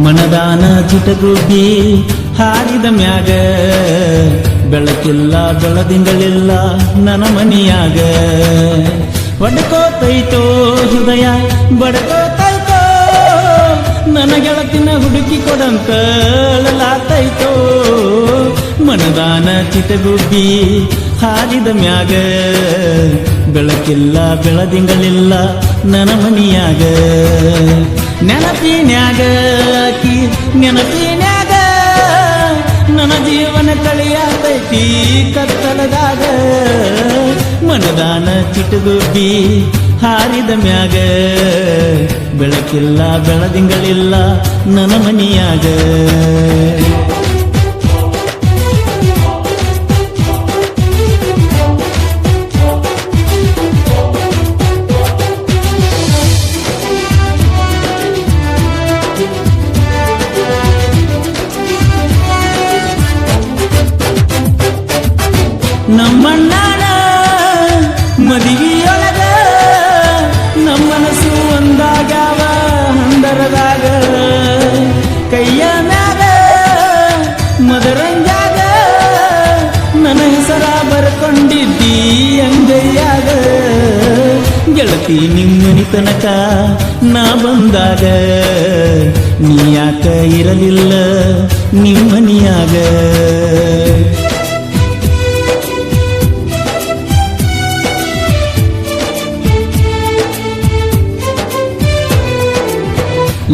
ಮನದಾನ ಚಿಟಗುಬ್ಬಿ ಹಾರಿದ ಮ್ಯಾಗ ಬೆಳಕಿಲ್ಲ ಬೆಳದಿಂಗಳಿಲ್ಲ ನನ್ನ ಮನಿಯಾಗ ಒಡ್ಕೋತೈತೋ ಹೃದಯ ಬಡ್ಕೋತೈತೋ ನನ್ನ ಗೆಳತಿನ ಹುಡುಕಿ ಕೊಡಂತ ಅಳಲಾತೈತೋ ಮನದಾನ ಚಿಟಗುಬ್ಬಿ ಹಾರಿದ ಮ್ಯಾಗ ಬೆಳಕಿಲ್ಲ ಬೆಳದಿಂಗಳಿಲ್ಲ ನನ್ನ ಮನಿಯಾಗ ನೆನಪಿನ್ಯಾಗ ಆಕಿ ನೆನಪಿನ್ಯಾಗ ನನ್ನ ಜೀವನ ಕಳಿಯಾತೈತಿ ಕತ್ತಲದಾಗ ಮನದಾನ ಚಿಟಗುಬ್ಬಿ ಹಾರಿದ ಮ್ಯಾಗ ಬೆಳಕಿಲ್ಲ ಬೆಳದಿಂಗಳಿಲ್ಲ ನನ್ನ ಮನಿಯಾಗ ನಮ್ಮಣ್ಣನ ಮದಿವಿಯೊಳಗ ನಮ್ಮ ಮನಸ್ಸು ಒಂದಾಗ್ಯಾವ ಹಂದರದಾಗ ಕೈಯ ಮ್ಯಾಗ ಮದರಂಗಾಗ ನನ್ನ ಹೆಸರ ಬರ್ಕೊಂಡಿದ್ದಿ ಅಂಗೈಯಾಗ ಗೆಳತಿ ನಿಮ್ಮನಿ ತನಕ ನಾ ಬಂದಾಗ ನೀ ಯಾಕ ಇರಲಿಲ್ಲ ನಿಮ್ಮನಿಯಾಗ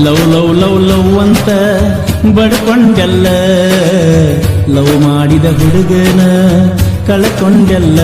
ಲವ್ ಲವ್ ಲವ್ ಲವ್ ಅಂತ ಬಡ್ಕೊಂಡೆಲ್ಲ ಲವ್ ಮಾಡಿದ ಹುಡುಗನ ಕಳ್ಕೊಂಡೆಲ್ಲ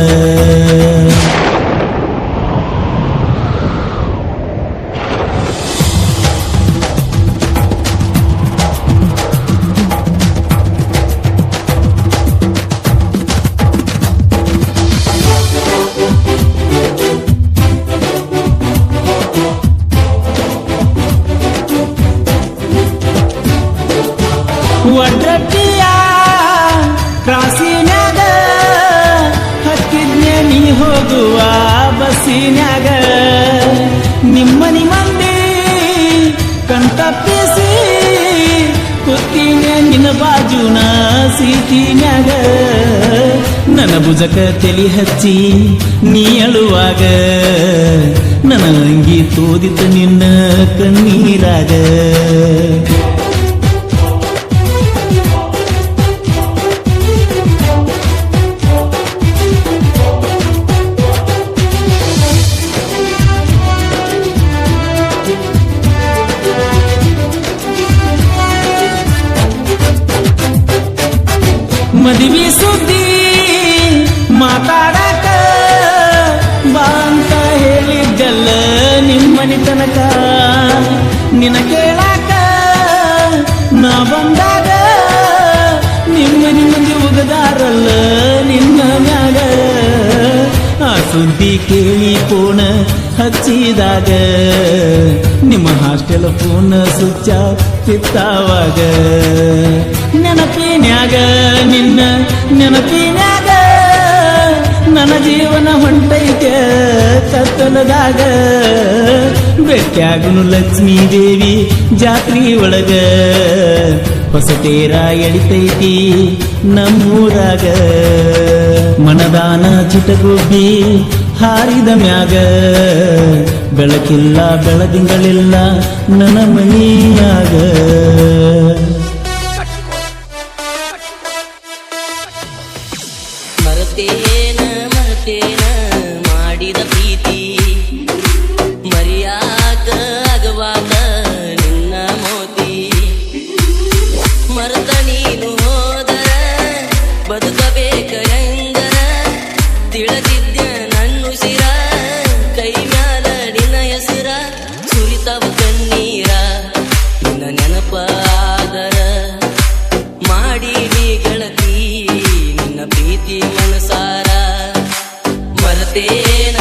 ಒಡ್ರಟ್ಟಿಯ ಕ್ರಾಸಿನ್ಯಾಗ ಹಕ್ಕಿದ್ನೆ ನೀ ಹೋಗುವ ಬಸ್ಸಿನ್ಯಾಗ ನಿಮ್ಮನಿ ಮಂದಿ ಕಣ್ತಪ್ಪಿಸಿ ಕೂತಿನ ನಿನ್ನ ಬಾಜುನ ಸೀಟಿನ್ಯಾಗ ನನ್ನ ಭುಜಕ ತಲಿ ಹಚ್ಚಿ ನೀ ಅಳುವಾಗ ನನ್ನ ಅಂಗಿ ತೋದಿತ ನಿನ್ನ ಕಣ್ಣೀರಾಗ ಮದುವೆ ಸುದ್ದಿ ಮಾತಾಡಕ ಬಾ ಅಂತ ಹೇಳಿದ್ದಲ್ಲ ನಿಮ್ಮನಿ ತನಕ ನಿನ ಕೇಳಾಕ ನಾ ಬಂದಾಗ ನಿಮ್ಮನಿ ಮಂದಿ ಉಗದಾರಲ್ಲ ನಿನ್ನ ಮ್ಯಾಗ ಆ ಸುದ್ದಿ ಕೇಳಿ ಫೋನ್ ಹಚ್ಚಿದಾಗ ನಿಮ್ಮ ಹಾಸ್ಟೆಲ್ ಫೋನ್ ಸ್ವಿಚ್ ಆಫ್ ಕಿತ್ತಾವಾಗ ನೆನಪಿನ್ಯಾಗ ನಿನ್ನ ನೆನಪಿನ್ಯಾಗ ನನ್ನ ಜೀವನ ಹೊಂಟೈತೆ ಕತ್ತಲದಾಗ ಬೆಟ್ಟಾಗನು ಲಕ್ಷ್ಮೀ ದೇವಿ ಜಾತ್ರಿ ಒಳಗ ಹೊಸತೇರ ಎಳಿತೈತಿ ನಮ್ಮೂರಾಗ ಮನದಾನ ಚಿಟಗುಬ್ಬಿ ಹಾರಿದ ಮ್ಯಾಗ ಬೆಳಕಿಲ್ಲ ಬೆಳದಿಂಗಳಿಲ್ಲ ನನ್ನ ಮನಿಯಾಗ ಮರತೇನ ಮರತೇನ ಮಾಡಿದ ಪ್ರೀತಿ ಮರಿಯಾಕ ಆಗವಾದ ನಿನ್ನ ಮೋತಿ ಮರತ ನೀನು ಹೋದರ ಬದುಕಬೇಕ ಹೆಂಗರ ತಿಳಿದಿದ್ದ ನನ್ನುಸಿರ ಕೈ ಮ್ಯಾಲ ನಿನ್ನ ಹೆಸರ ಸುರಿತವ ಕಣ್ಣೀರ ನಿನ್ನ ನೆನಪಾದರ ಮಾಡಿ ನೀ ಗೆಳತಿ ನಿನ್ನ ಪ್ರೀತಿ ಮನಸಾರ ಮರತೇನ